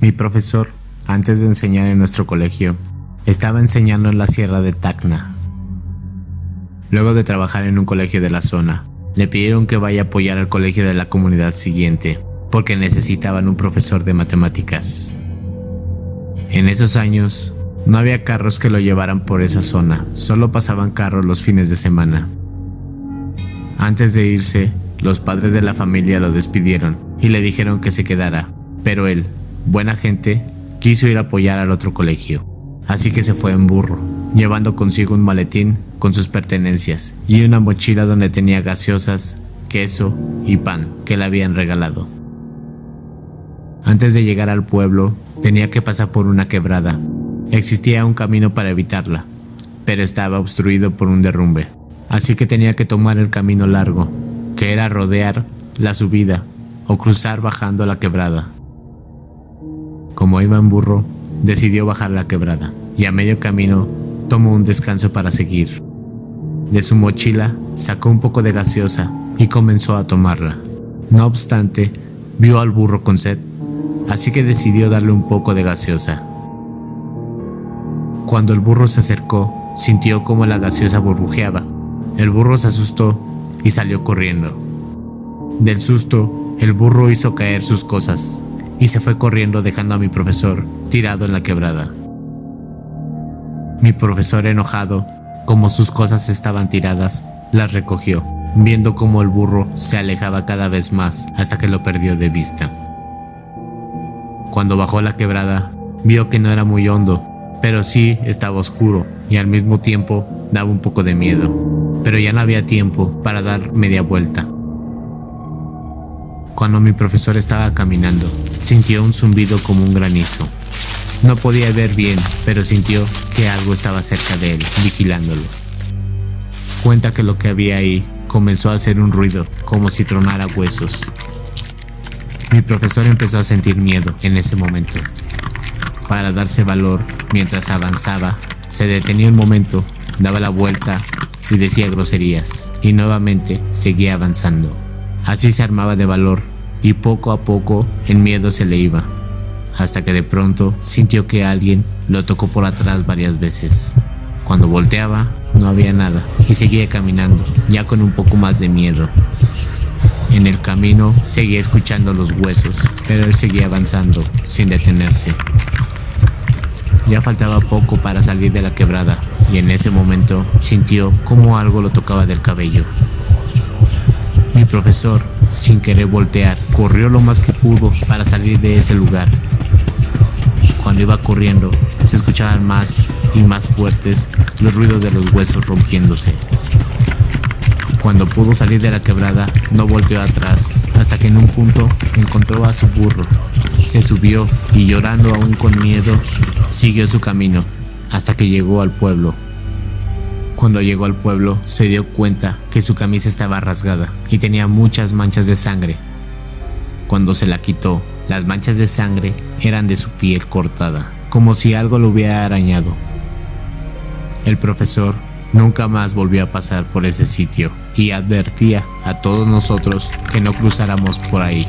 Mi profesor, antes de enseñar en nuestro colegio, estaba enseñando en la sierra de Tacna. Luego de trabajar en un colegio de la zona, le pidieron que vaya a apoyar al colegio de la comunidad siguiente, porque necesitaban un profesor de matemáticas. En esos años, no había carros que lo llevaran por esa zona, solo pasaban carros los fines de semana. Antes de irse, los padres de la familia lo despidieron y le dijeron que se quedara, pero él, buena gente, quiso ir a apoyar al otro colegio, así que se fue en burro, llevando consigo un maletín con sus pertenencias y una mochila donde tenía gaseosas, queso y pan que le habían regalado. Antes de llegar al pueblo, tenía que pasar por una quebrada. Existía un camino para evitarla, pero estaba obstruido por un derrumbe, así que tenía que tomar el camino largo, que era rodear la subida o cruzar bajando la quebrada. Como iba en burro, decidió bajar la quebrada y a medio camino tomó un descanso para seguir. De su mochila sacó un poco de gaseosa y comenzó a tomarla. No obstante, vio al burro con sed, así que decidió darle un poco de gaseosa. Cuando el burro se acercó, sintió como la gaseosa burbujeaba. El burro se asustó y salió corriendo. Del susto, el burro hizo caer sus cosas y se fue corriendo dejando a mi profesor tirado en la quebrada. Mi profesor, enojado, como sus cosas estaban tiradas, las recogió, viendo cómo el burro se alejaba cada vez más hasta que lo perdió de vista. Cuando bajó la quebrada, vio que no era muy hondo, pero sí estaba oscuro y al mismo tiempo daba un poco de miedo, pero ya no había tiempo para dar media vuelta. Cuando mi profesor estaba caminando, sintió un zumbido como un granizo. No podía ver bien, pero sintió que algo estaba cerca de él, vigilándolo. Cuenta que lo que había ahí comenzó a hacer un ruido, como si tronara huesos. Mi profesor empezó a sentir miedo en ese momento. Para darse valor, mientras avanzaba, se detenía un momento, daba la vuelta y decía groserías, y nuevamente seguía avanzando. Así se armaba de valor, y poco a poco el miedo se le iba, hasta que de pronto sintió que alguien lo tocó por atrás varias veces. Cuando volteaba, no había nada, y seguía caminando, ya con un poco más de miedo. En el camino seguía escuchando los huesos, pero él seguía avanzando, sin detenerse. Ya faltaba poco para salir de la quebrada, y en ese momento sintió como algo lo tocaba del cabello. Mi profesor, sin querer voltear, corrió lo más que pudo para salir de ese lugar. Cuando iba corriendo, se escuchaban más y más fuertes los ruidos de los huesos rompiéndose. Cuando pudo salir de la quebrada, no volteó atrás, hasta que en un punto encontró a su burro. Se subió y, llorando aún con miedo, siguió su camino hasta que llegó al pueblo. Cuando llegó al pueblo, se dio cuenta que su camisa estaba rasgada y tenía muchas manchas de sangre. Cuando se la quitó, las manchas de sangre eran de su piel cortada, como si algo lo hubiera arañado. El profesor nunca más volvió a pasar por ese sitio y advertía a todos nosotros que no cruzáramos por ahí.